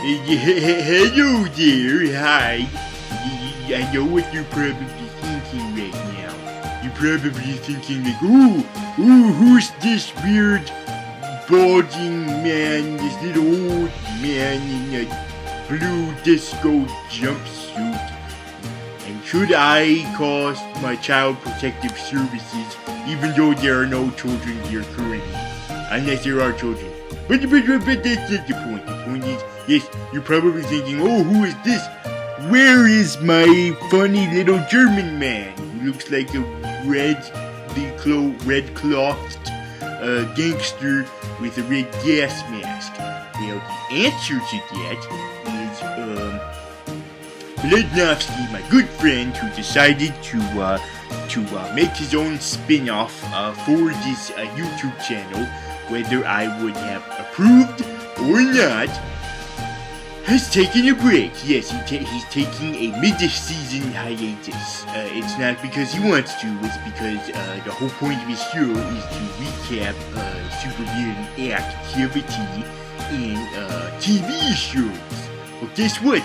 Hello there, hi. I know what you're probably thinking right now. You're probably thinking like, ooh, who's this weird, balding man, this little old man in a blue disco jumpsuit? And should I call my child protective services, even though there are no children here currently? Unless there are children. But that's not the point. The point is, yes, you're probably thinking, oh, who is this? Where is my funny little German man who looks like a red clothed gangster with a red gas mask? Well, the answer to that is Blednowski, my good friend, who decided to make his own spin-off for this YouTube channel, whether I would have approved or not, has taken a break. Yes, he's taking a mid-season hiatus. It's not because he wants to, it's because the whole point of his show is to recap supervillain activity in TV shows. Well, guess what?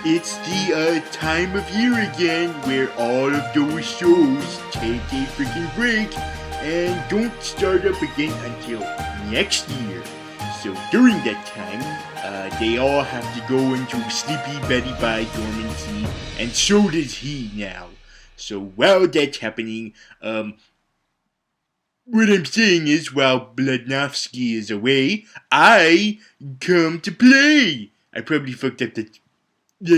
It's the time of year again where all of those shows take a freaking break and don't start up again until next year. So during that time, they all have to go into Sleepy Betty by dormancy, and so does he now. So while that's happening, what I'm saying is, while Blednowski is away, I come to play. I probably fucked up that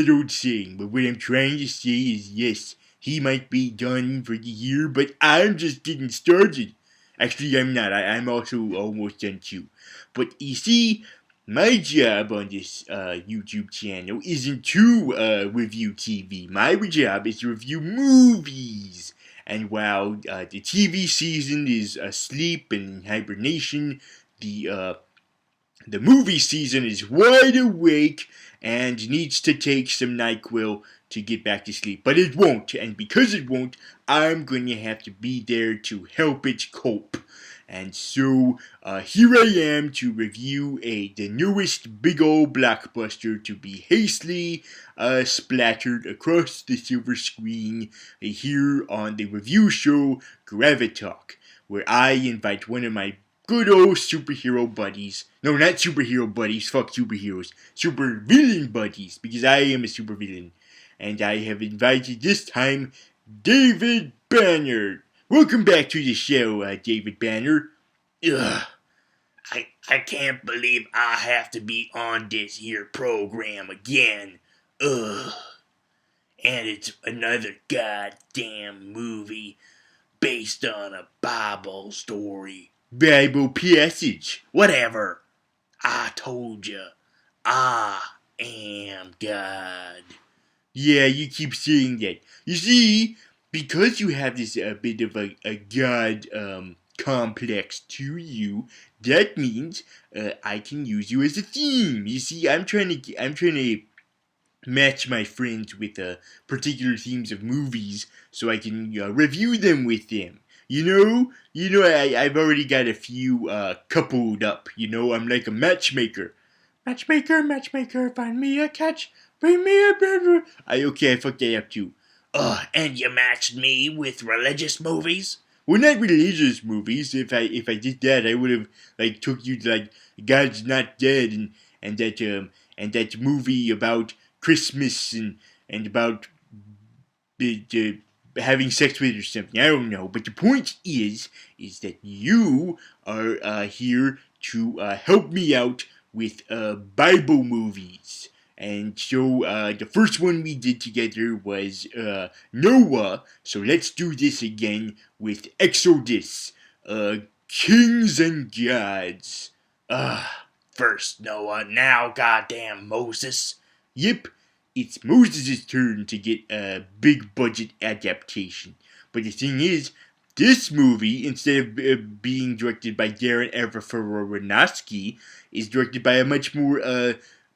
old saying, but what I'm trying to say is, yes, he might be done for the year, but I'm just getting started. Actually, I'm not. I'm also almost done too. But you see, my job on this YouTube channel isn't to review TV. My job is to review movies. And while the TV season is asleep and in hibernation, the movie season is wide awake and needs to take some NyQuil to get back to sleep. But it won't, and because it won't, I'm going to have to be there to help it cope. And so, here I am to review the newest big old blockbuster to be hastily splattered across the silver screen here on the review show Gravitalk, where I invite one of my good old superhero buddies. No, not superhero buddies, fuck superheroes. Supervillain buddies, because I am a supervillain. And I have invited this time David Banner. Welcome back to the show, David Banner. Ugh. I can't believe I have to be on this here program again. Ugh. And it's another goddamn movie based on a Bible story. Bible passage. Whatever. I told you. I am God. Yeah, you keep saying that. You see, because you have this bit of a God complex to you, that means I can use you as a theme. You see, I'm trying to match my friends with particular themes of movies so I can review them with them. I've already got a few coupled up. I'm like a matchmaker. Matchmaker, find me a catch, bring me a baby. I fucked that up too. And you matched me with religious movies? Well, not religious movies. If I did that, I would have took you to God's Not Dead and that movie about Christmas and about having sex with or something. I don't know. But the point is that you are here to help me out with Bible movies. And so the first one we did together was Noah. So let's do this again with Exodus. Kings and Gods. First Noah, now goddamn Moses. Yep, it's Moses' turn to get a big budget adaptation. But the thing is, this movie, instead of being directed by Darren Aronofsky, is directed by a much more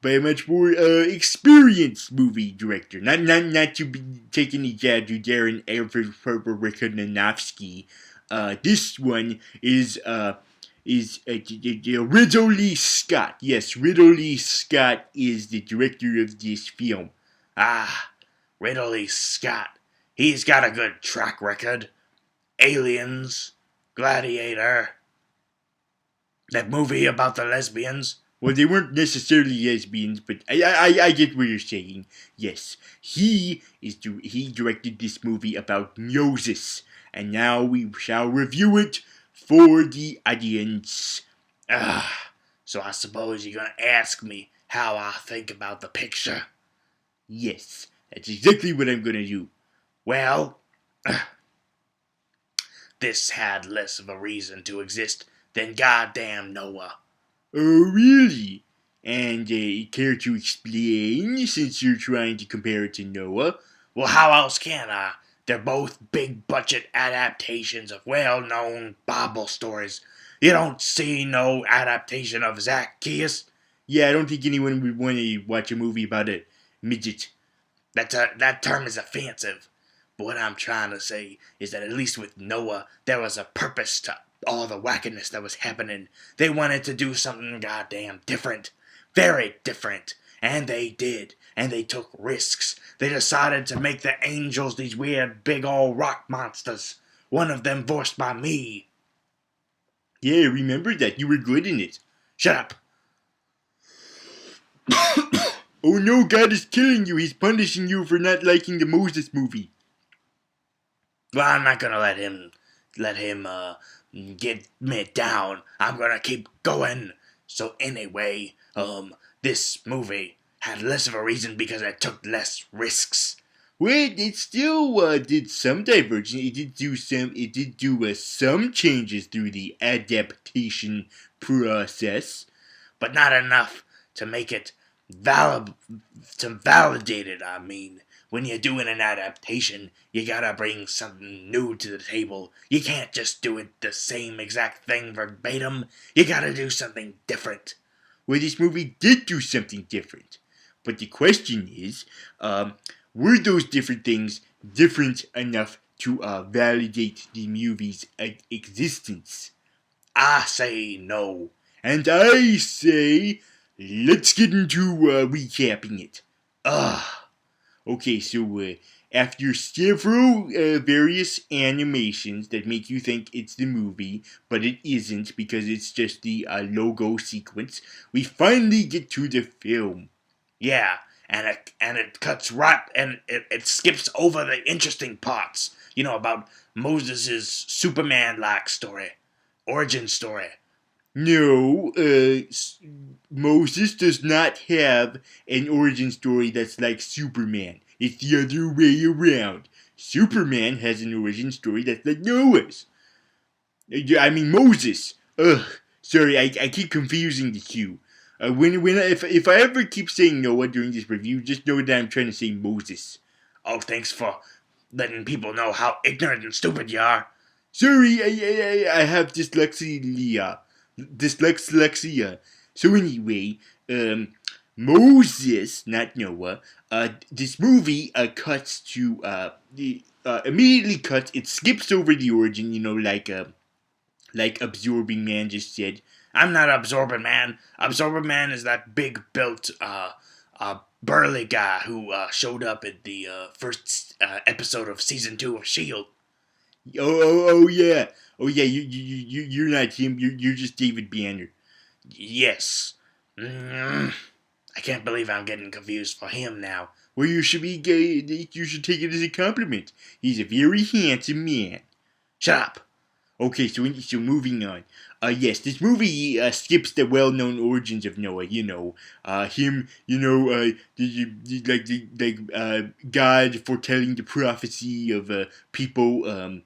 experienced movie director. Not to be taking any jab to Darren Aronofsky. This one is is Ridley Scott. Yes, Ridley Scott is the director of this film. Ah, Ridley Scott. He's got a good track record. Aliens, Gladiator, that movie about the lesbians. Well, they weren't necessarily lesbians, but I get what you're saying. Yes, he directed this movie about Moses, and now we shall review it for the audience. So I suppose you're gonna ask me how I think about the picture. Yes, that's exactly what I'm gonna do. Well, this had less of a reason to exist than goddamn Noah. Oh, really? And care to explain, since you're trying to compare it to Noah? Well, how else can I? They're both big budget adaptations of well known Bible stories. You don't see no adaptation of Zacchaeus. Yeah, I don't think anyone would want to watch a movie about a midget. That term is offensive. But what I'm trying to say is that at least with Noah, there was a purpose to all the wackiness that was happening. They wanted to do something goddamn different. Very different. And they did. And they took risks. They decided to make the angels these weird big old rock monsters. One of them voiced by me. Yeah, remember that. You were good in it. Shut up. Oh no, God is killing you. He's punishing you for not liking the Moses movie. Well, I'm not gonna let him get me down. I'm gonna keep going. So anyway, this movie had less of a reason because it took less risks. Well, it still did some diversion. It did do some changes through the adaptation process, But not enough to make it validate it. I mean, when you're doing an adaptation, you gotta bring something new to the table. You can't just do it the same exact thing verbatim. You gotta do something different. Well, this movie did do something different. But the question is, were those different things different enough to validate the movie's existence? I say no. And I say, let's get into recapping it. Okay, so after several various animations that make you think it's the movie, but it isn't because it's just the logo sequence, we finally get to the film. Yeah, and it cuts right and it skips over the interesting parts. You know, about Moses' Superman-like story, origin story. No, Moses does not have an origin story that's like Superman. It's the other way around. Superman has an origin story that's like Noah's. I mean Moses. Ugh. Sorry, I keep confusing the two. If I ever keep saying Noah during this review, just know that I'm trying to say Moses. Oh, thanks for letting people know how ignorant and stupid you are. Sorry, I have dyslexia. So anyway, Moses, not Noah. This movie cuts to immediately cuts. It skips over the origin. You know, like Absorbing Man just said. I'm not Absorbing Man. Absorbing Man is that big built burly guy who showed up in the first episode of season 2 of Shield. Oh yeah. You're not him. You're just David Banner. Yes. I can't believe I'm getting confused for him now. Well, you should be gay. You should take it as a compliment. He's a very handsome man. Shut up. Okay, so moving on. Yes, this movie skips the well-known origins of Noah. You know, him. You know, God foretelling the prophecy of people.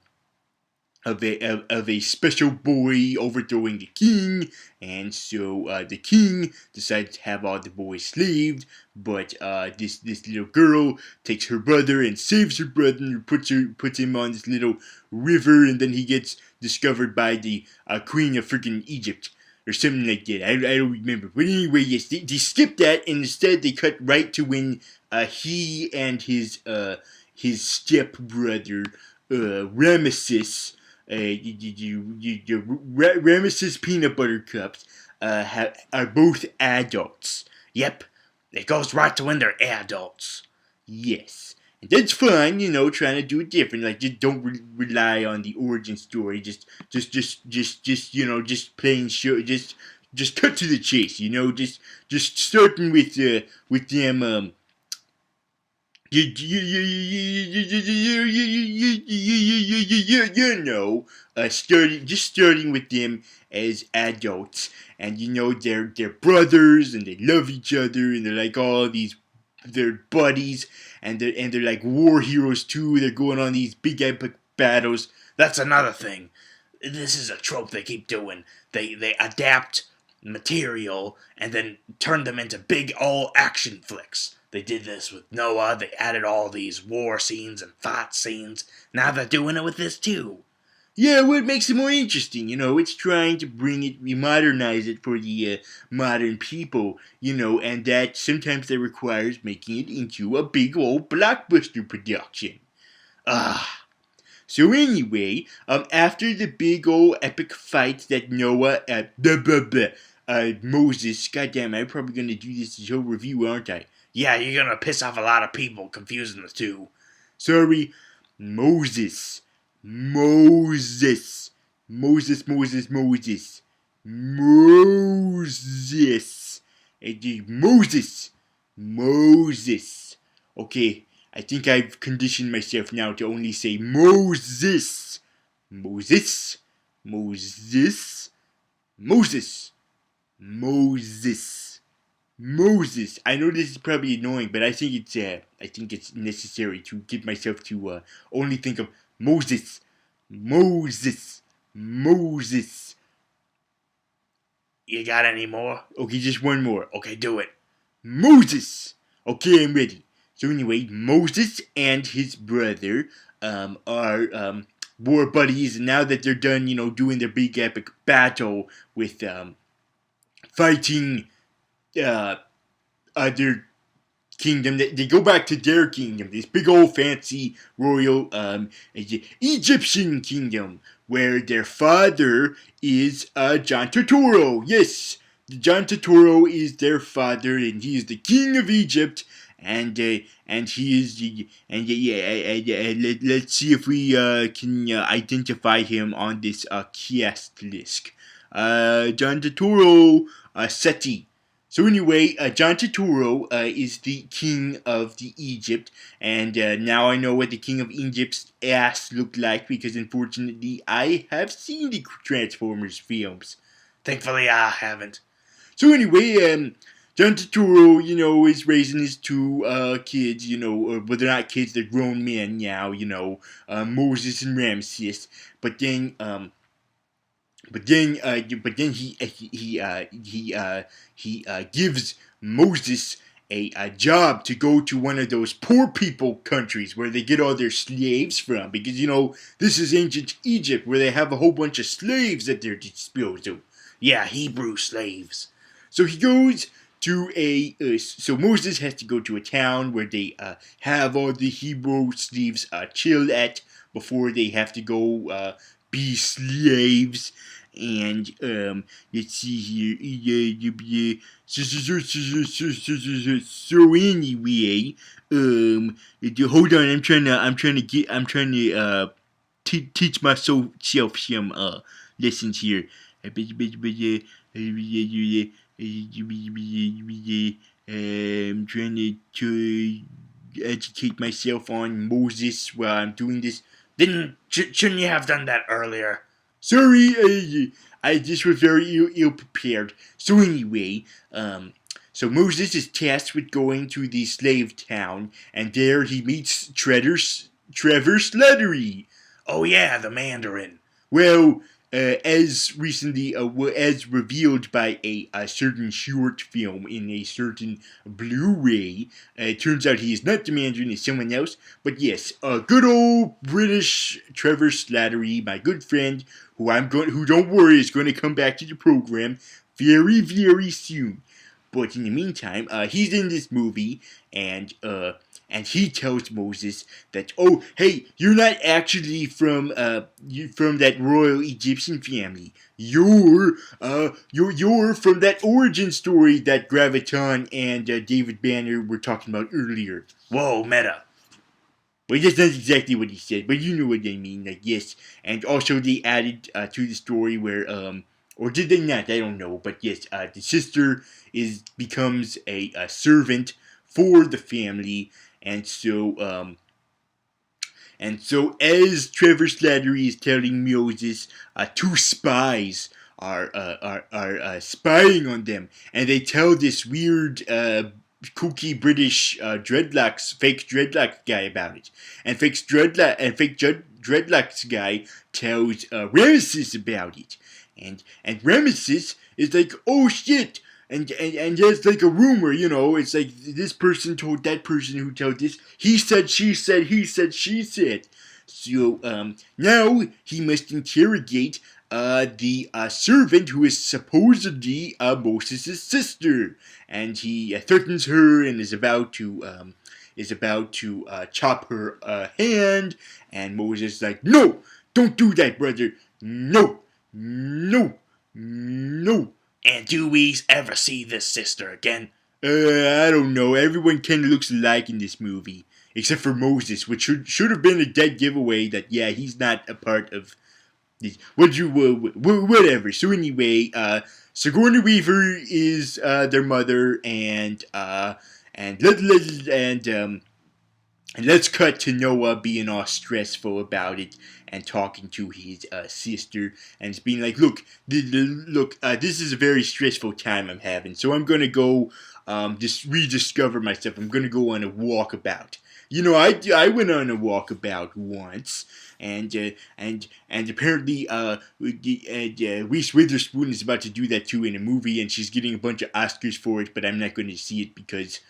Of a special boy overthrowing the king, and so the king decides to have all the boys slaved, but this little girl takes her brother and saves her brother and puts him on this little river, and then he gets discovered by the queen of freaking Egypt or something like that. I don't remember, but anyway, yes, they skip that, and instead they cut right to when he and his step brother Ramesses Ramesses peanut butter cups are both adults. Yep, it goes right to when they're adults. Yes. And that's fine, trying to do it different. Like, just don't rely on the origin story. Just plain show. Just cut to the chase. Just starting with them. Starting with them as adults, and they're brothers, and they love each other, and they're like all these, they're buddies, and they're like war heroes too. They're going on these big epic battles. That's another thing. This is a trope they keep doing. They adapt material and then turn them into big all action flicks. They did this with Noah. They added all these war scenes and fight scenes. Now they're doing it with this too. Yeah, what makes it more interesting, it's trying to modernize it for the modern people, and that sometimes that requires making it into a big old blockbuster production. Ah. So anyway, after the big old epic fight that Noah, Moses, goddamn, I'm probably gonna do this whole review, aren't I? Yeah, you're gonna piss off a lot of people confusing the two. Sorry, Moses. Moses. Moses. Moses. Moses. Okay, I think I've conditioned myself now to only say Moses. Moses. Moses. Moses. Moses. Moses. I know this is probably annoying, but I think it's necessary to get myself to only think of Moses. Moses. Moses. You got any more? Okay, just one more. Okay, do it. Moses. Okay, I'm ready. So anyway, Moses and his brother are war buddies, and now that they're done, doing their big epic battle with fighting other kingdom, they go back to their kingdom, this big old fancy royal Egyptian kingdom, where their father is John Turturro. Yes, John Turturro is their father, and he is the king of Egypt. And he is let's see if we can identify him on this cast list. John Turturro Seti. So anyway, John Turturro is the king of the Egypt, and now I know what the king of Egypt's ass looked like, because unfortunately I have seen the Transformers films. Thankfully, I haven't. So anyway, John Turturro, is raising his two kids, but they're not kids, they're grown men now, Moses and Ramses. But then he gives Moses a job to go to one of those poor people countries where they get all their slaves from, because this is ancient Egypt, where they have a whole bunch of slaves at their disposal. Yeah, Hebrew slaves. So he goes to so Moses has to go to a town where they have all the Hebrew slaves chill at before they have to go be slaves. And let's see here. So anyway, hold on. I'm trying to teach myself some lessons here. I'm trying to educate myself on Moses while I'm doing this. Shouldn't you have done that earlier? Sorry, I just was very ill prepared. So anyway, so Moses is tasked with going to the slave town, and there he meets Trevor Slattery. Oh yeah, the Mandarin. Well, as recently as revealed by a certain short film in a certain Blu-ray, it turns out he is not the Mandarin, it's someone else. But yes, good old British Trevor Slattery, my good friend, who don't worry, is going to come back to the program very, very soon. But in the meantime, he's in this movie, and and he tells Moses that, oh, hey, you're not actually from that royal Egyptian family. You're from that origin story that Graviton and David Banner were talking about earlier. Whoa, meta. Well, that's not exactly what he said, but you know what I mean. Like, yes, and also they added to the story where, or did they not? I don't know, but yes, the sister becomes a servant for the family, and so as Trevor Slattery is telling Moses, two spies are spying on them, and they tell this weird kooky British fake dreadlocks guy about it, and dreadlocks guy tells Ramesses about it, and Ramesses is like, oh shit. And there's like a rumor, it's like this person told that person who told this. He said, she said, he said, she said. So now he must interrogate the servant who is supposedly Moses' sister, and he threatens her and is about to chop her hand. And Moses is like, no, don't do that, brother. No, no, no. And do we ever see this sister again? I don't know. Everyone kind of looks alike in this movie, except for Moses, which should have been a dead giveaway that he's not a part of this. Whatever. So anyway, Sigourney Weaver is their mother, and let's cut to Noah being all stressful about it and talking to his sister, and it's being like, look, this is a very stressful time I'm having, so I'm gonna go just rediscover myself. I'm gonna go on a walkabout. I went on a walkabout once, and apparently Reese Witherspoon is about to do that too in a movie, and she's getting a bunch of Oscars for it, but I'm not going to see it because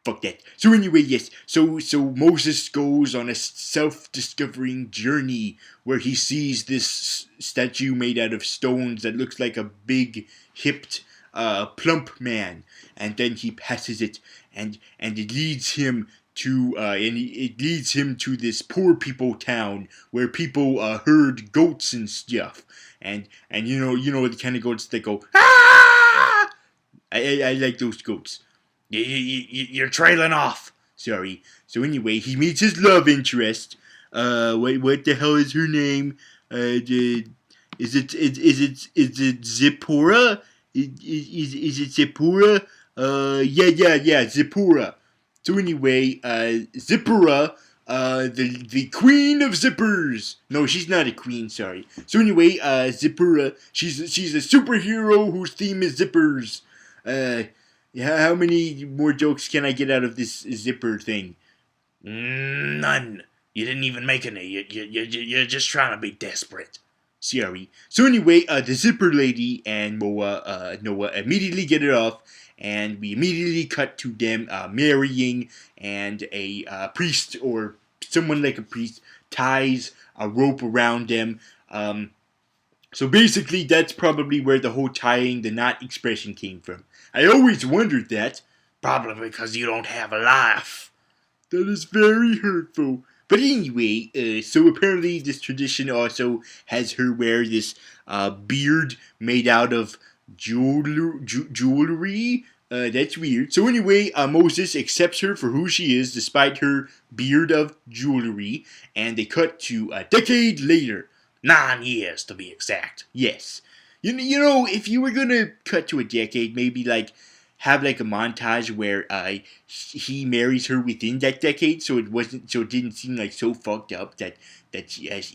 fuck that. So anyway, yes. So Moses goes on a self-discovering journey where he sees this statue made out of stones that looks like a big, hipped, plump man, and then he passes it, and it leads him to this poor people town where people herd goats and stuff, and the kind of goats that go ah. I like those goats. You're trailing off. Sorry. So anyway, he meets his love interest. What the hell is her name? Is it Zipporah? Is it Zipporah? Yeah, Zipporah. So anyway, Zipporah, the queen of zippers. No, she's not a queen. Sorry. So anyway, Zipporah, she's a superhero whose theme is zippers. How many more jokes can I get out of this zipper thing? None. You didn't even make any. You're just trying to be desperate. Sorry. So anyway, the zipper lady and Noah immediately get it off, and we immediately cut to them marrying, and a priest or someone like a priest ties a rope around them. So basically, that's probably where the whole tying the knot expression came from. I always wondered that. Probably because you don't have a life. That is very hurtful. But anyway, so apparently this tradition also has her wear this beard made out of jewelry. That's weird. So anyway, Moses accepts her for who she is despite her beard of jewelry, and they cut to a decade later. 9 years to be exact. Yes. You know, if you were gonna cut to a decade, maybe have a montage where he marries her within that decade, so it didn't seem so fucked up that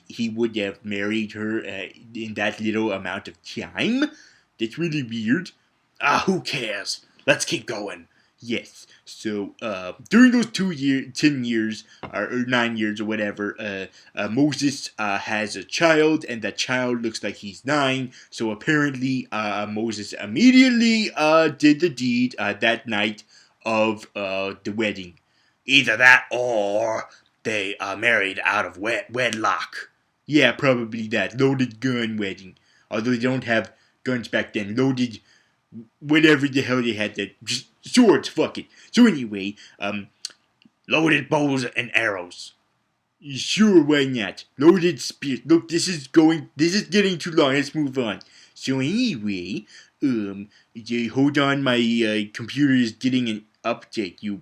he would have married her in that little amount of time. That's really weird. Who cares? Let's keep going. Yes. So during those 10 years or 9 years or whatever, Moses has a child, and that child looks like he's 9. So apparently, Moses immediately did the deed that night of the wedding. Either that or they married out of wedlock. Yeah, probably that loaded gun wedding. Although they don't have guns back then, loaded. Whatever the hell they had, that swords, fuck it. So anyway, Loaded bows and arrows. Sure, why not? Loaded spear. Look, this is getting too long. Let's move on. So anyway, hold on, my computer is getting an update, you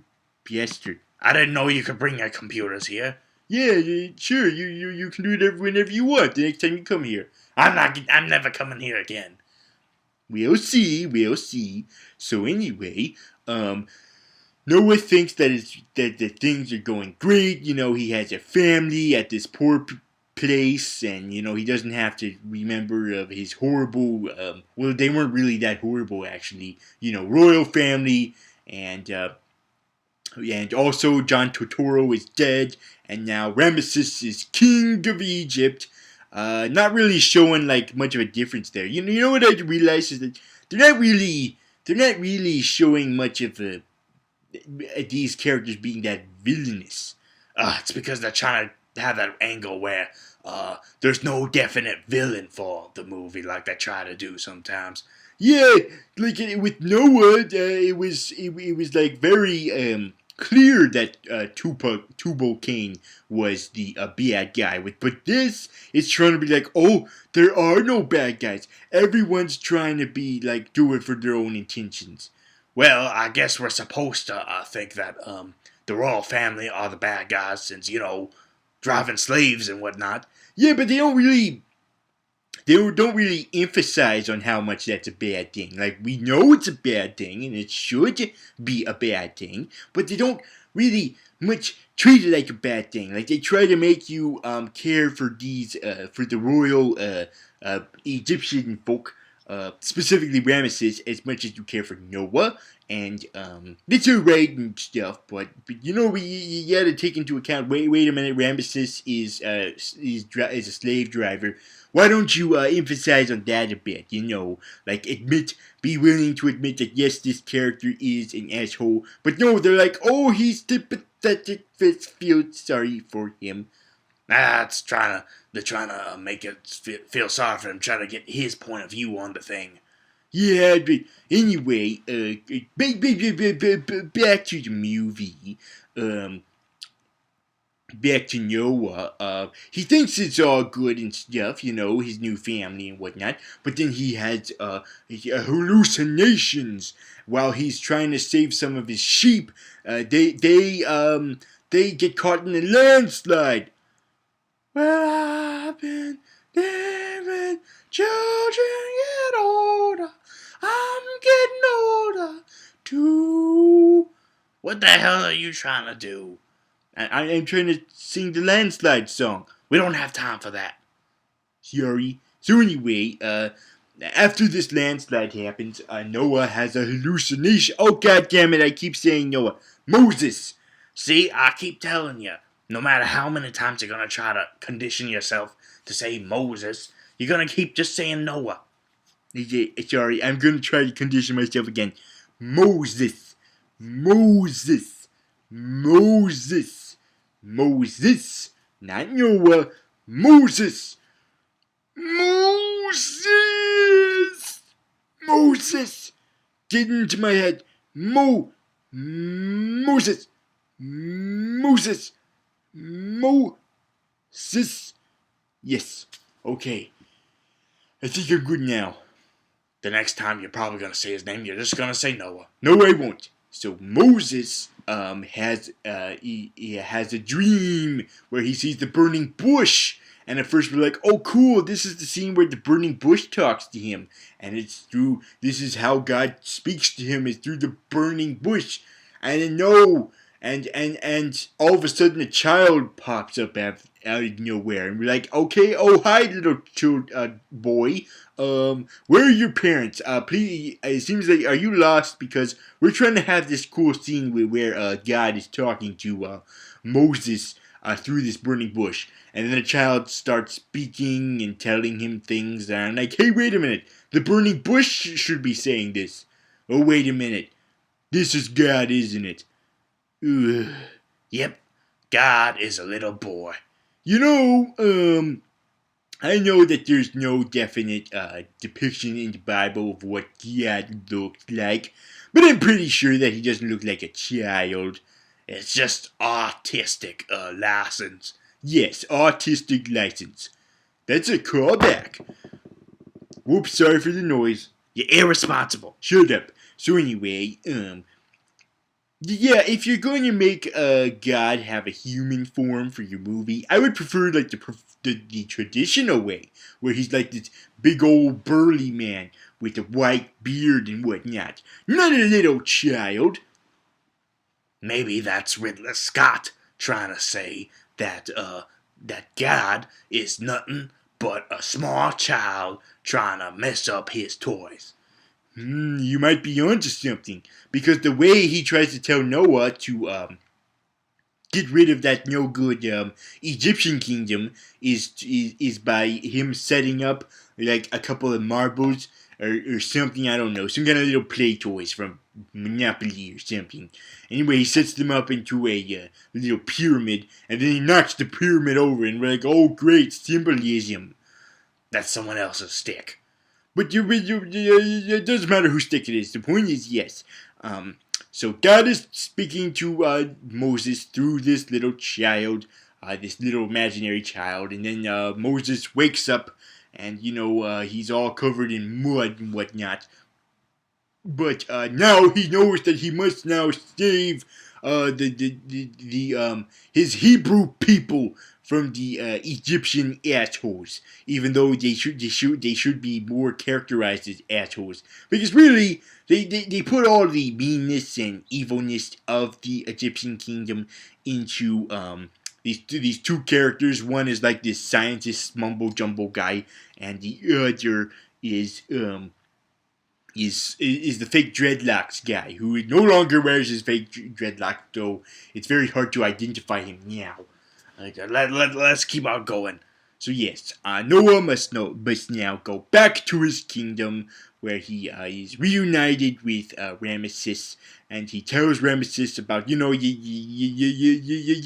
bastard. I didn't know you could bring your computers here. Yeah, sure, you can do it whenever you want, the next time you come here. I'm never coming here again. We'll see. So anyway, Noah thinks that things are going great. You know, he has a family at this poor place, and you know he doesn't have to remember of his horrible. Well, they weren't really that horrible, actually. You know, royal family, and also John Totoro is dead, and now Ramesses is king of Egypt. Not really showing like much of a difference there. You know what I realized is that they're not really showing much of these characters being that villainous. It's because they're trying to have that angle where there's no definite villain for the movie like they try to do sometimes. Yeah, like with Noah, it was like very clear that Tubal Cain was the bad guy. But this is trying to be like, oh, there are no bad guys. Everyone's trying to be like do it for their own intentions. Well, I guess we're supposed to think that the royal family are the bad guys since, you know, driving slaves and whatnot. Yeah, but they don't really emphasize on how much that's a bad thing. Like, we know it's a bad thing, and it should be a bad thing, but they don't really much treat it like a bad thing. Like, they try to make you care for for the royal Egyptian folk, specifically Ramesses, as much as you care for Noah. And it's alright and stuff, but you know, you gotta take into account. Wait a minute, Ramesses is a slave driver. Why don't you emphasize on that a bit? You know, like be willing to admit that yes, this character is an asshole. But no, they're like, oh, he's the pathetic. Feel sorry for him. They're trying to make it feel sorry for him, trying to get his point of view on the thing. Yeah, but anyway, back to the movie. Back to Noah. He thinks it's all good and stuff, you know, his new family and whatnot. But then he has hallucinations while he's trying to save some of his sheep. They get caught in a landslide. Well, I've been living, children get older. I'm getting older too. What the hell are you trying to do? I am trying to sing the landslide song. We don't have time for that. Sorry. So anyway, after this landslide happens, Noah has a hallucination. Oh, god damn it, I keep saying Noah. Moses! See, I keep telling you, no matter how many times you're going to try to condition yourself to say Moses, you're going to keep just saying Noah. Sorry, I'm going to try to condition myself again. Moses. Not Noah. Moses. Get into my head. Moses. Yes. Okay. I think I'm good now. The next time you're probably going to say his name, you're just going to say Noah. No, I won't. So Moses has a dream where he sees the burning bush, and at first we're like, oh cool, this is the scene where the burning bush talks to him, and this is how God speaks to him, is through the burning bush. And then no, and all of a sudden a child pops up out of nowhere, and we're like, okay, oh hi little boy, where are your parents? Please, it seems like, are you lost? Because we're trying to have this cool scene where God is talking to Moses through this burning bush, and then the child starts speaking and telling him things, and I'm like, hey, wait a minute, the burning bush should be saying this. Oh, wait a minute, this is God, isn't it? Ugh. Yep, God is a little boy. You know, I know that there's no definite depiction in the Bible of what God looks like, but I'm pretty sure that he doesn't look like a child. It's just artistic license. Yes, artistic license. That's a callback. Whoops, sorry for the noise. You're irresponsible. Shut up. So anyway, yeah, if you're going to make a god have a human form for your movie, I would prefer like the traditional way, where he's like this big old burly man with a white beard and whatnot. Not a little child. Maybe that's Ridley Scott trying to say that that God is nothing but a small child trying to mess up his toys. You might be onto something, because the way he tries to tell Noah to get rid of that no good Egyptian kingdom is by him setting up like a couple of marbles or something. I don't know, some kind of little play toys from Monopoly or something. Anyway, he sets them up into a little pyramid, and then he knocks the pyramid over, and we're like, oh great, symbolism. That's someone else's stick. But it doesn't matter whose stick it is. The point is, yes. So God is speaking to Moses through this little child, this little imaginary child, and then Moses wakes up, and he's all covered in mud and whatnot. But now he knows that he must now save his Hebrew people from the Egyptian assholes, even though they should be more characterized as assholes, because really they put all the meanness and evilness of the Egyptian kingdom into these two characters. One is like this scientist mumbo jumbo guy, and the other is the fake dreadlocks guy, who no longer wears his fake dreadlocks, though it's very hard to identify him now. Let's keep on going. So yes, Noah must now go back to his kingdom, where he is reunited with Ramesses, and he tells Ramesses about, you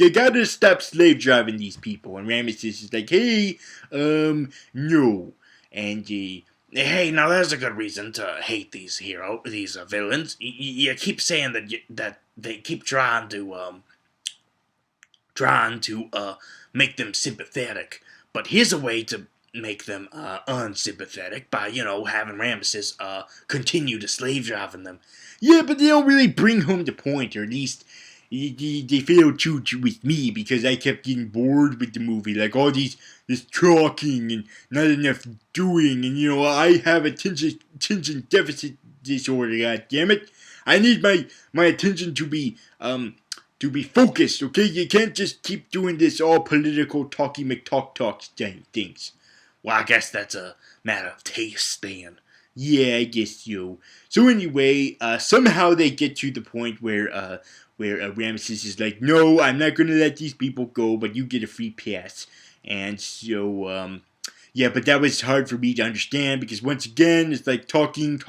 gotta stop slave driving these people. And Ramesses is like, hey, no. And hey, now there's a good reason to hate these villains. You keep saying that they keep trying to make them sympathetic, but here's a way to make them unsympathetic by having Ramesses continue to slave driving them. Yeah, but they don't really bring home the point, or at least they failed to with me, because I kept getting bored with the movie, like all this talking and not enough doing, and I have attention deficit disorder. God damn it! I need my attention to be focused. Okay, you can't just keep doing this all political talky McTalk things. Well, I guess that's a matter of taste, then. Yeah, I guess so. So anyway, somehow they get to the point where Ramesses is like, no, I'm not gonna let these people go, but you get a free pass. And so, yeah, but that was hard for me to understand, because once again, it's like talking,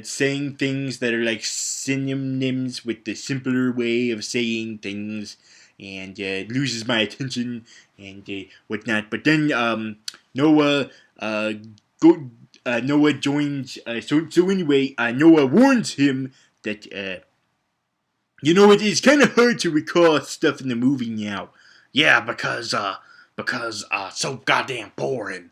saying things that are like synonyms with the simpler way of saying things, and loses my attention and whatnot. But then Noah Noah joins. So anyway, Noah warns him that it is kind of hard to recall stuff in the movie now. Yeah, because so goddamn boring.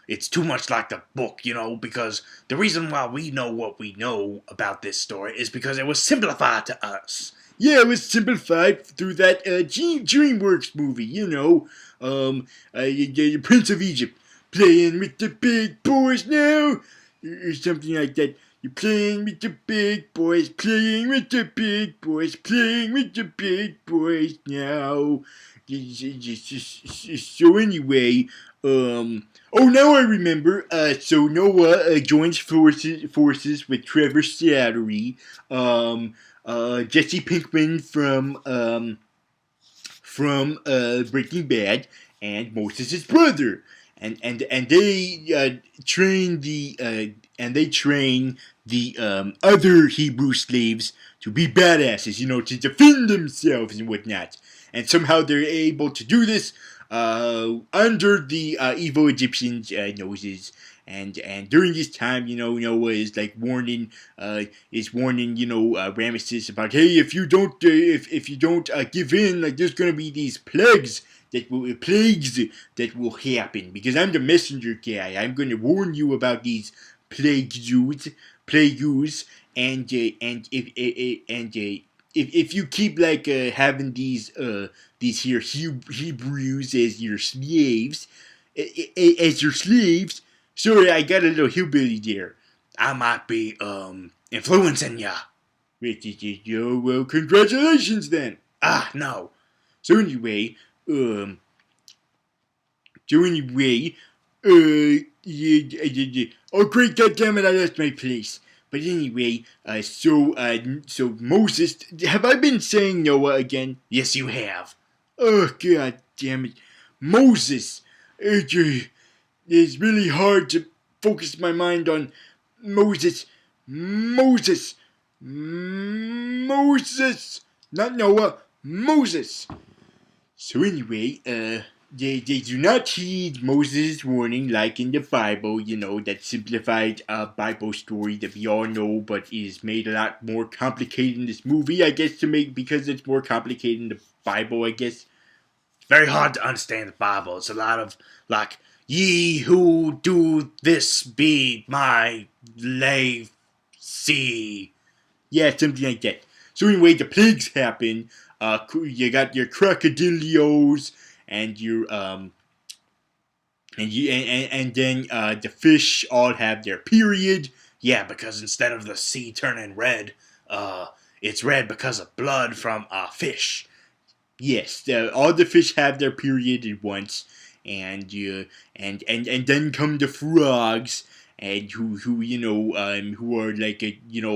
It's too much like the book. Because the reason why we know what we know about this story is because it was simplified to us. Yeah, it was simplified through that DreamWorks movie. The Prince of Egypt. Playing with the big boys now, or something like that. You're playing with the big boys, playing with the big boys, playing with the big boys now. So anyway, now I remember. So Noah joins forces with Trevor Slattery, Jesse Pinkman from Breaking Bad, and Moses' brother. And they train the other Hebrew slaves to be badasses, to defend themselves and whatnot. And somehow they're able to do this under the evil Egyptians' noses. and during this time, Noah is like warning, Ramesses about, hey, if you don't, if you don't give in, like there's gonna be these plagues that will happen, because I'm the messenger guy. I'm gonna warn you about these plagues, and if you keep like having these here Hebrews as your slaves, Sorry, I got a little hillbilly there. I might be influencing ya. Well, congratulations then. Ah, no. So anyway, um, so anyway, oh great, goddammit, I lost my place. But anyway, so Moses, have I been saying Noah again? Yes, you have. Oh god damn it, Moses. It's really hard to focus my mind on Moses, Moses, Moses, not Noah, Moses. So anyway, they do not heed Moses' warning, like in the Bible, that simplified Bible story that we all know, but is made a lot more complicated in this movie, I guess, because it's more complicated in the Bible, I guess. It's very hard to understand the Bible. It's a lot of, like, ye who do this be my slave, see. Yeah, something like that. So anyway, the plagues happen. You got your crocodilios and your and then the fish all have their period. Yeah, because instead of the sea turning red, it's red because of blood from a fish. Yes, all the fish have their period at once, and then come the frogs, and who are like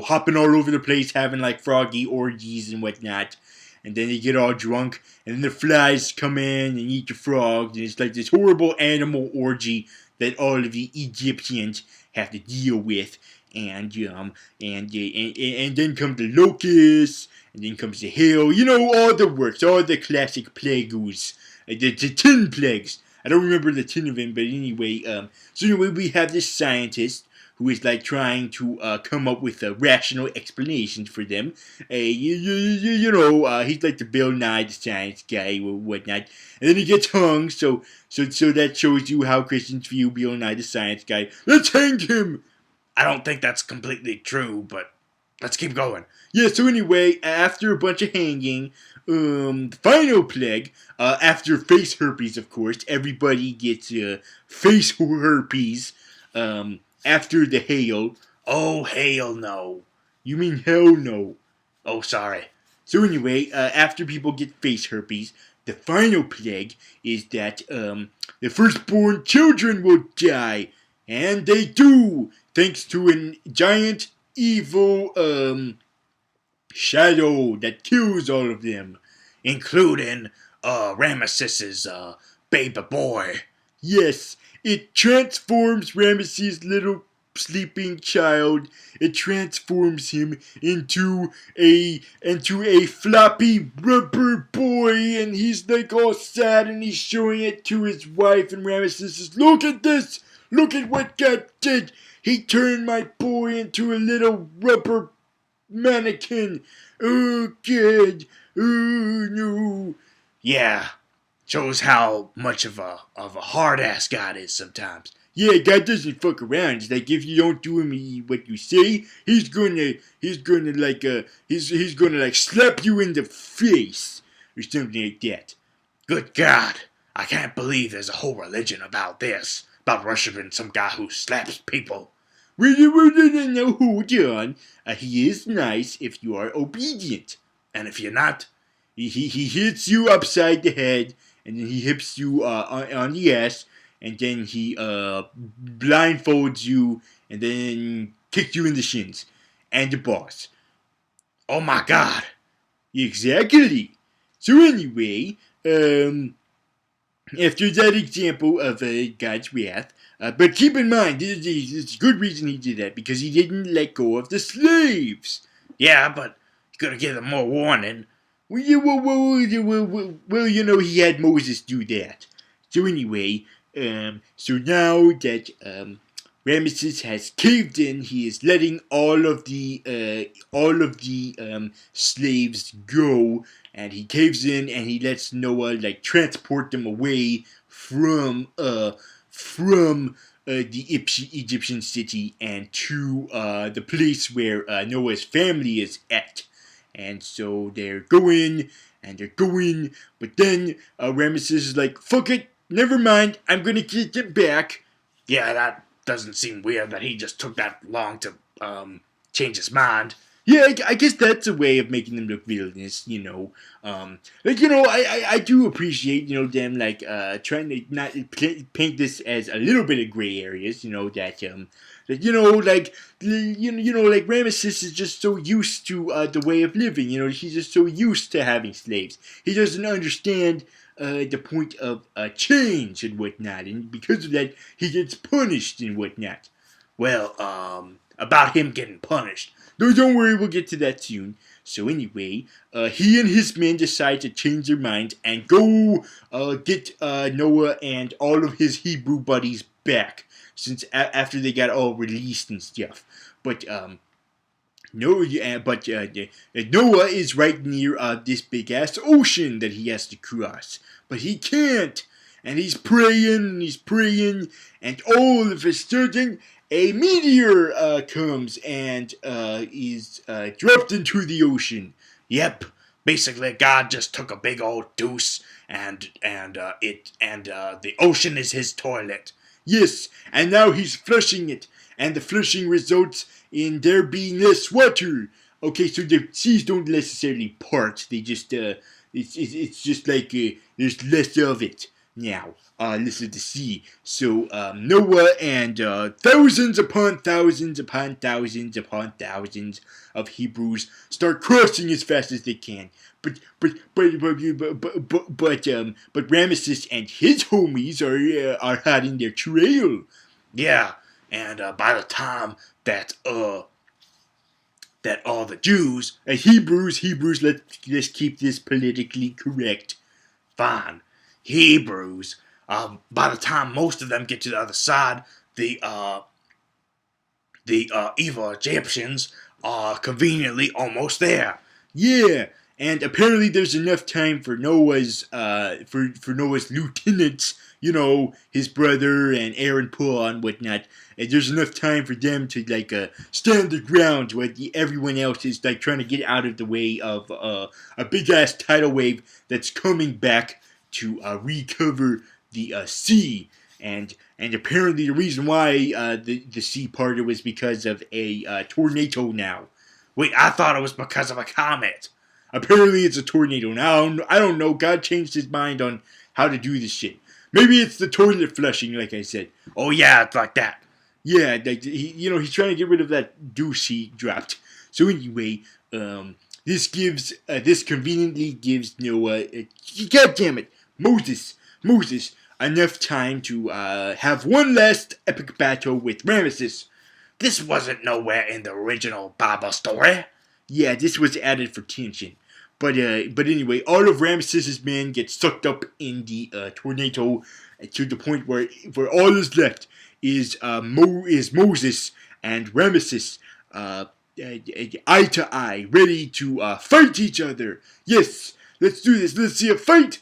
hopping all over the place, having like froggy orgies and whatnot, and then they get all drunk, and then the flies come in and eat the frogs, and it's like this horrible animal orgy that all of the Egyptians have to deal with, and then come the locusts. And then comes the hail, all the works, all the classic plagues, the 10 plagues. I don't remember the 10 of them, but anyway, so anyway, we have this scientist who is like trying to come up with rational explanations for them. He's like the Bill Nye the Science Guy or whatnot. And then he gets hung, so that shows you how Christians view Bill Nye the Science Guy. Let's hang him! I don't think that's completely true, but let's keep going. Yeah, so anyway, after a bunch of hanging, the final plague, after face herpes, of course, everybody gets face herpes after the hail. Oh, hail no. You mean hell no. Oh, sorry. So anyway, after people get face herpes, the final plague is that the firstborn children will die. And they do, thanks to a giant evil shadow that kills all of them, including Ramesses' baby boy. Yes, it transforms Ramesses' little sleeping child. It transforms him into a floppy rubber boy, and he's like all sad, and he's showing it to his wife, and Ramesses says, "Look at this! Look at what God did! He turned my boy into a little rubber mannequin. Oh, God. Oh, no." Yeah, shows how much of a hard ass God is sometimes. Yeah, God doesn't fuck around. It's like if you don't do him what you say, he's gonna slap you in the face or something like that. Good God, I can't believe there's a whole religion about this, about worshiping some guy who slaps people. Well, no, hold on. He is nice if you are obedient. And if you're not, he hits you upside the head, and then he hips you on the ass, and then he blindfolds you, and then kicks you in the shins and the balls. Oh my God. Exactly. So anyway, after that example of God's wrath, but keep in mind, it's a good reason he did that, because he didn't let go of the slaves. Yeah, but you gotta give them more warning. Well, he had Moses do that. So anyway, so now that Ramesses has caved in. He is letting all of the slaves go, and he caves in and he lets Noah like transport them away from the Egyptian city and to the place where Noah's family is at. And so they're going and they're going, but then Ramesses is like, "Fuck it, never mind. I'm gonna get them back." Yeah, that doesn't seem weird that he just took that long to change his mind. Yeah, I guess that's a way of making them look villainous, you know. I do appreciate, them like trying to not paint this as a little bit of gray areas, like Ramesses is just so used to the way of living, he's just so used to having slaves. He doesn't understand the point of change and whatnot, and because of that, he gets punished and whatnot. Well, about him getting punished. No, don't worry, we'll get to that soon. So anyway, he and his men decide to change their minds and go get Noah and all of his Hebrew buddies back, since after they got all released and stuff. But Noah is right near this big ass ocean that he has to cross, but he can't. And he's praying, and all of a sudden, a meteor comes and is dropped into the ocean. Yep. Basically, God just took a big old deuce, and the ocean is his toilet. Yes, and now he's flushing it, and the flushing results in there being less water. Okay, so the seas don't necessarily part; they just it's just like there's less of it. Now, this is the sea. So Noah and thousands upon thousands upon thousands upon thousands of Hebrews start crossing as fast as they can. But Ramesses and his homies are hiding their trail. Yeah, and by the time that all the Jews, Hebrews, let's keep this politically correct. Fine. Hebrews. By the time most of them get to the other side, the evil Egyptians are conveniently almost there. Yeah, and apparently there's enough time for Noah's Noah's lieutenants, his brother and Aaron Paul and whatnot. And there's enough time for them to stand their ground while everyone else is trying to get out of the way of a big ass tidal wave that's coming back to recover the sea. And apparently the reason why the sea parted was because of a tornado now. Wait, I thought it was because of a comet. Apparently it's a tornado. Now, I don't know. God changed his mind on how to do this shit. Maybe it's the toilet flushing, like I said. Oh yeah, it's like that. Yeah, he's trying to get rid of that douche he dropped. So anyway, this conveniently gives Noah, God damn it, Moses, enough time to have one last epic battle with Ramesses. This wasn't nowhere in the original Bible story. Yeah, this was added for tension. But anyway, all of Ramesses' men get sucked up in the tornado to the point where all is left is Moses and Ramesses eye to eye, ready to fight each other. Yes, let's do this. Let's see a fight.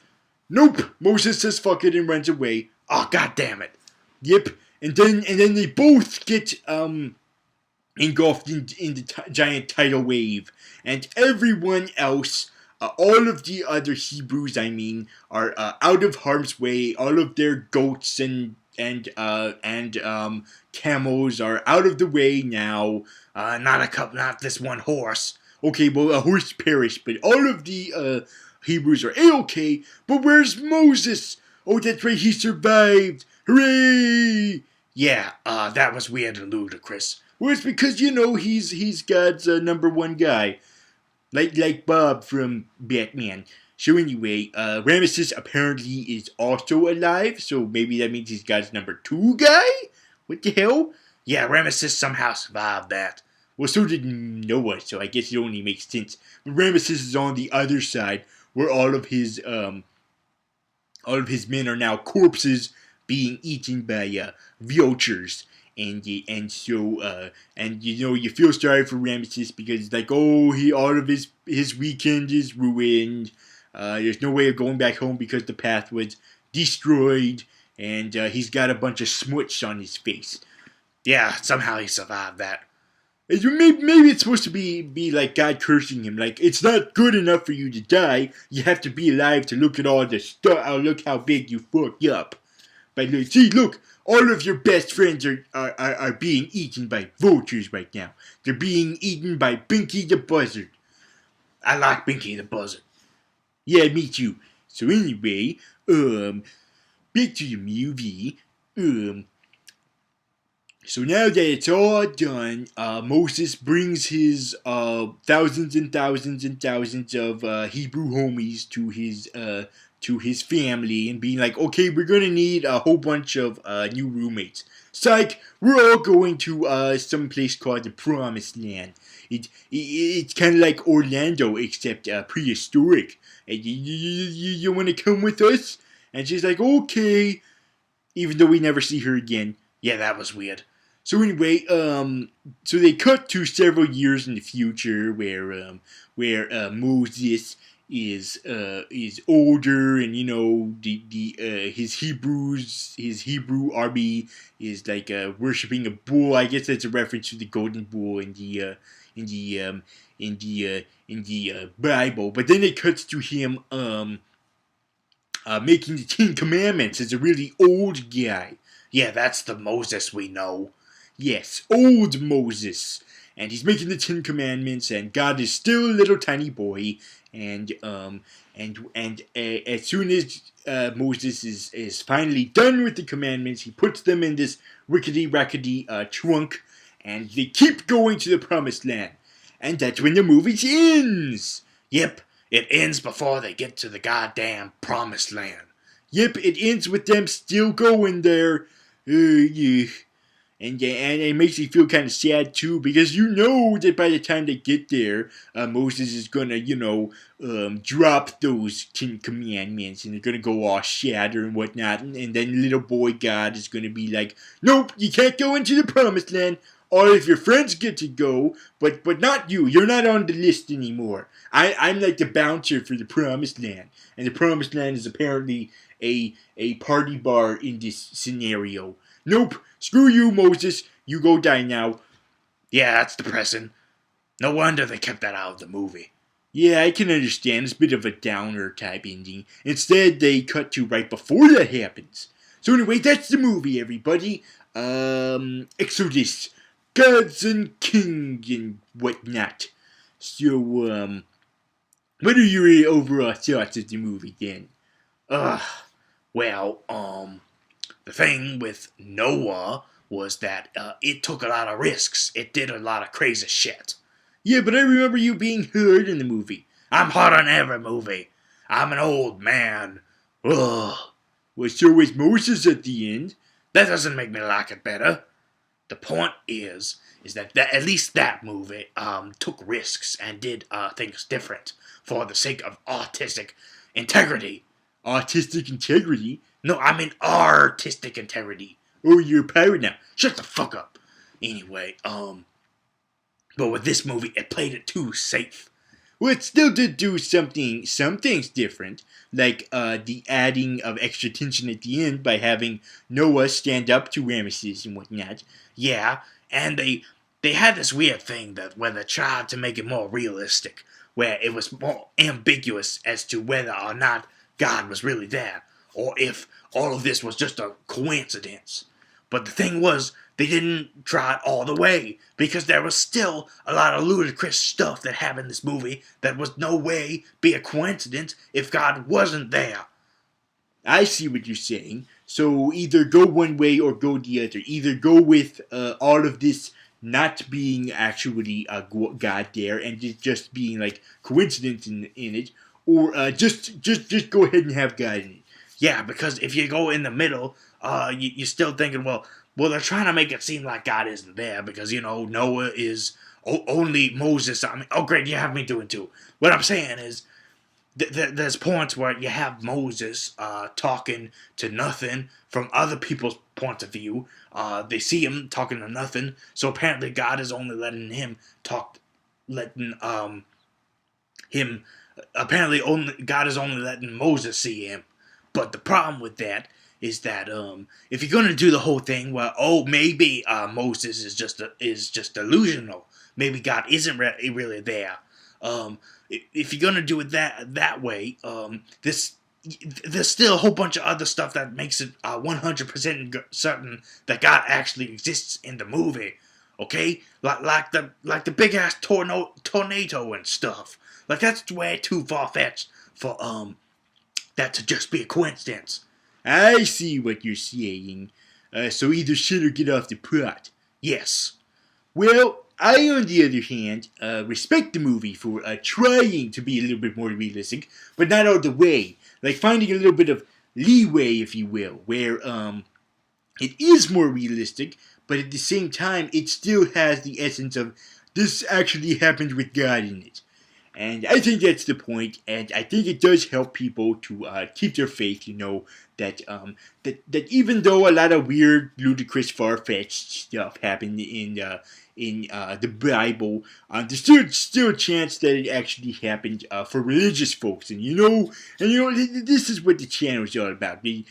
Nope. Moses says fuck it and runs away. Oh, god damn it. Yep. And then they both get engulfed in the giant tidal wave, and everyone else, all of the other Hebrews, are out of harm's way. All of their goats and camels are out of the way now. Not this one horse. Okay, well, a horse perished, but all of the Hebrews are a-okay. But where's Moses? Oh, that's right, he survived. Hooray! Yeah, that was weird and ludicrous. Well, it's because, he's God's number one guy. Like Bob from Batman. So anyway, Ramesses apparently is also alive, so maybe that means he's God's number 2 guy? What the hell? Yeah, Ramesses somehow survived that. Well, so did Noah, so I guess it only makes sense. But Ramesses is on the other side, where all of his men are now corpses being eaten by vultures. and so and you feel sorry for Ramesses because like all of his weekend is ruined. There's no way of going back home because the path was destroyed, and he's got a bunch of smuts on his face. Yeah, somehow he survived that. Maybe it's supposed to be like God cursing him. Like, it's not good enough for you to die. You have to be alive to look at all the stuff. Look how big you fucked up. But look, all of your best friends are being eaten by vultures right now. They're being eaten by Binky the Buzzard. I like Binky the Buzzard. Yeah, me too. So anyway, back to the movie. So now that it's all done, Moses brings his thousands and thousands and thousands of Hebrew homies to his family and being like, okay, we're gonna need a whole bunch of new roommates. Psych, we're all going to some place called the Promised Land. It's kind of like Orlando except prehistoric. And you want to come with us? And she's like, okay, even though we never see her again. Yeah, that was weird. So anyway, so they cut to several years in the future where Moses is older, and his Hebrew army is like worshiping a bull. I guess that's a reference to the golden bull in the Bible. But then it cuts to him making the Ten Commandments as a really old guy. Yeah, that's the Moses we know. Yes, old Moses. And he's making the Ten Commandments, and God is still a little tiny boy. And as soon as Moses is finally done with the commandments, he puts them in this rickety-rackety trunk, and they keep going to the Promised Land. And that's when the movie ends. Yep, it ends before they get to the goddamn Promised Land. Yep, it ends with them still going there. Yeah. And it makes me feel kind of sad too, because that by the time they get there, Moses is gonna, drop those Ten Commandments, and they're gonna go all shatter and whatnot, and then little boy God is gonna be like, nope, you can't go into the Promised Land. All of your friends get to go, but not you. You're not on the list anymore. I'm like the bouncer for the Promised Land, and the Promised Land is apparently a party bar in this scenario. Nope, screw you, Moses. You go die now. Yeah, that's depressing. No wonder they kept that out of the movie. Yeah, I can understand. It's a bit of a downer type ending. Instead, they cut to right before that happens. So anyway, that's the movie, everybody. Exodus. Gods and kings and whatnot. So, what are your overall thoughts of the movie, then? Well, the thing with Noah was that it took a lot of risks. It did a lot of crazy shit. Yeah, but I remember you being hurt in the movie. I'm hot in every movie. I'm an old man. Ugh. Well, so was Moses at the end. That doesn't make me like it better. The point is that at least that movie took risks and did things different for the sake of artistic integrity. Artistic integrity? No, I mean artistic integrity. Oh, you're a pirate now. Shut the fuck up. Anyway, but with this movie, it played it too safe. Well, it still did do some things different, like the adding of extra tension at the end by having Noah stand up to Ramesses and whatnot. Yeah, and they had this weird thing that where they tried to make it more realistic, where it was more ambiguous as to whether or not God was really there, or if all of this was just a coincidence. But the thing was, they didn't try it all the way, because there was still a lot of ludicrous stuff that happened in this movie that was no way be a coincidence if God wasn't there. I see what you're saying. So either go one way or go the other. Either go with all of this not being actually God there and just being like coincidence in it, or just go ahead and have God in it. Yeah, because if you go in the middle, you're still thinking, well, they're trying to make it seem like God isn't there because, Noah is only Moses. I mean, oh, great, you have me doing too. What I'm saying is, there's points where you have Moses talking to nothing from other people's point of view. They see him talking to nothing, so apparently God is only letting him talk, letting him. Apparently, only God is only letting Moses see him. But the problem with that is that if you're gonna do the whole thing, well, maybe Moses is just delusional. Maybe God isn't really there. If you're gonna do it that way, there's still a whole bunch of other stuff that makes it 100% certain that God actually exists in the movie. Okay, like the big ass tornado and stuff. Like that's way too far fetched for that to just be a coincidence. I see what you're saying. So either shit or get off the pot. Yes. Well, I, on the other hand, respect the movie for trying to be a little bit more realistic, but not all the way. Like finding a little bit of leeway, if you will, where it is more realistic, but at the same time, it still has the essence of this actually happened with God in it. And I think that's the point, and I think it does help people to keep their faith. You know that that even though a lot of weird, ludicrous, far-fetched stuff happened in the Bible, there's still a chance that it actually happened for religious folks. And this is what the channel is all about. We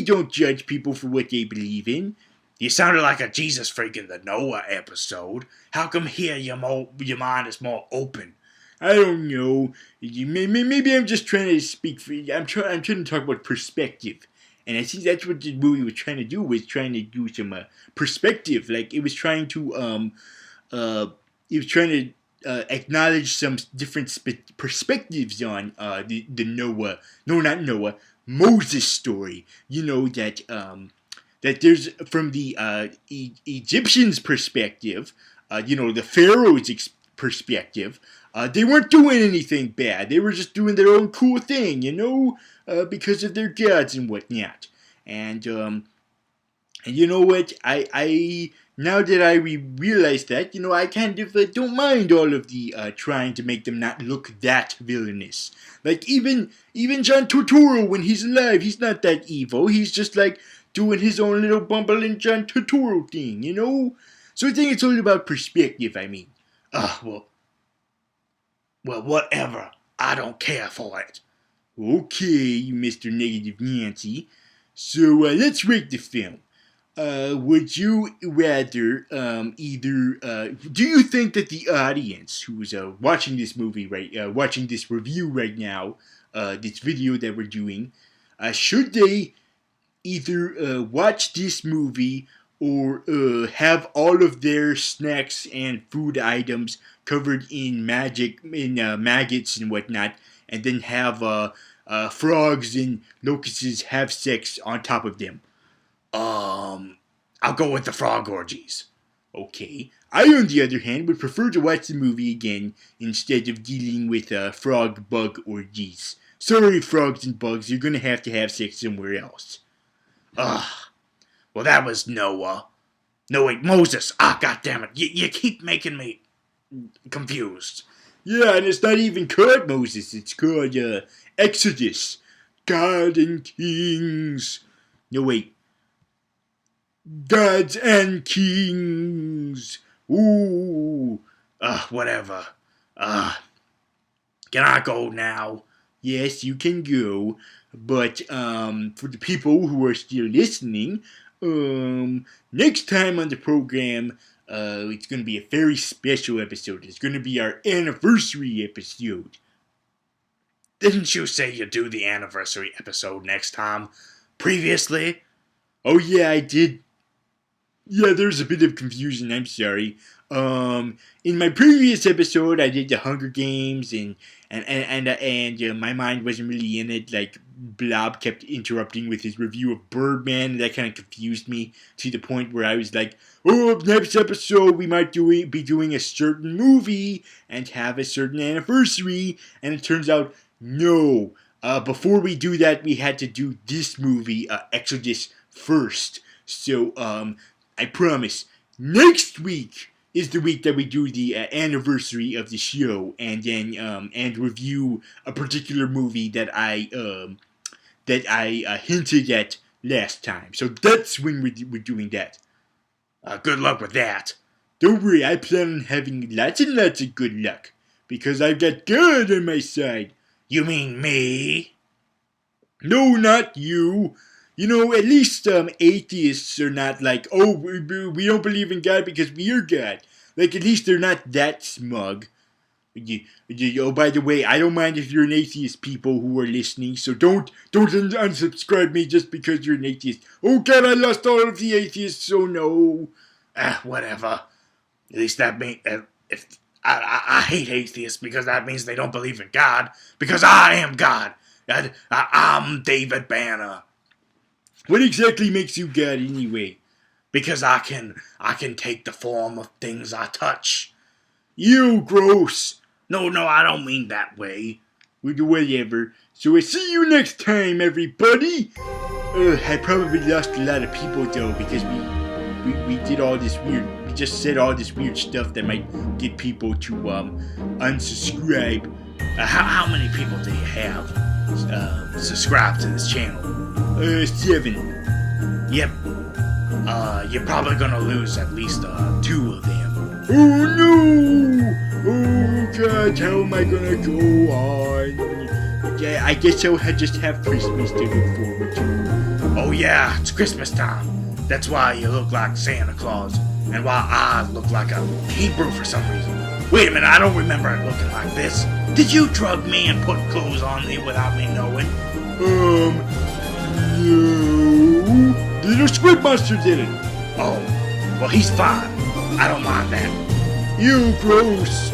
don't judge people for what they believe in. You sounded like a Jesus freak in the Noah episode. How come here your mind is more open? I don't know. Maybe I'm just trying to speak for. I'm trying to talk about perspective, and I think that's what the movie was trying to do. Was trying to do some perspective. Like it was trying to acknowledge some different perspectives on the Noah. No, not Noah. Moses story. You know that there's from the Egyptians' perspective, the Pharaoh's perspective, they weren't doing anything bad. They were just doing their own cool thing, because of their gods and whatnot. And you know what? I now that I realize that, I kind of don't mind all of the trying to make them not look that villainous. Like even John Turturro, when he's alive, he's not that evil. He's just like doing his own little bumbling John Turturro thing, So I think it's all about perspective, I mean. Well, whatever. I don't care for it. Okay, Mr. Negative Nancy. So let's rate the film. Would you rather do you think that the audience who's watching this movie watching this review right now, this video that we're doing, should they either watch this movie or have all of their snacks and food items covered in maggots and whatnot, and then have frogs and locusts have sex on top of them? I'll go with the frog orgies. Okay. I, on the other hand, would prefer to watch the movie again instead of dealing with frog bug orgies. Sorry, frogs and bugs, you're gonna have to have sex somewhere else. Well, that was Noah. No, wait, Moses. God damn it. You keep making me confused. Yeah, and it's not even called Moses. It's called Exodus. God and Kings. No, wait. Gods and Kings. Ooh. Whatever. Can I go now? Yes, you can go. But for the people who are still listening, next time on the program, it's going to be a very special episode. It's going to be our anniversary episode. Didn't you say you'd do the anniversary episode next time? Previously? Oh yeah, I did. Yeah, there's a bit of confusion. I'm sorry. In my previous episode, I did the Hunger Games, and my mind wasn't really in it. Like Blob kept interrupting with his review of Birdman, and that kind of confused me to the point where I was like, "Oh, next episode we might be doing a certain movie and have a certain anniversary," and it turns out no. Before we do that, we had to do this movie, Exodus, first. So I promise, next week is the week that we do the anniversary of the show, and then and review a particular movie that I hinted at last time. So that's when we're doing that. Good luck with that. Don't worry, I plan on having lots and lots of good luck because I've got God on my side. You mean me? No, not you. You know, at least atheists are not like, oh, we don't believe in God because we are God. Like, at least they're not that smug. Oh, by the way, I don't mind if you're an atheist, people who are listening. So don't unsubscribe me just because you're an atheist. Oh God, I lost all of the atheists. Oh no. Whatever. At least that means if I hate atheists because that means they don't believe in God. Because I am God. I'm David Banner. What exactly makes you God anyway? Because I can take the form of things I touch. You gross. No, I don't mean that way. Whatever. So I see you next time, everybody. I probably lost a lot of people though because we did all this weird. We just said all this weird stuff that might get people to unsubscribe. How many people do you have subscribed to this channel? 7. Yep. You're probably gonna lose at least 2 of them. Oh no! Oh God, how am I gonna go on? Yeah, I guess I'll just have Christmas to look forward to. Oh yeah, it's Christmas time. That's why you look like Santa Claus, and why I look like a Hebrew for some reason. Wait a minute, I don't remember it looking like this. Did you drug me and put clothes on me without me knowing? No. The Squid Monster did it. Oh, well he's fine. I don't mind that. You gross.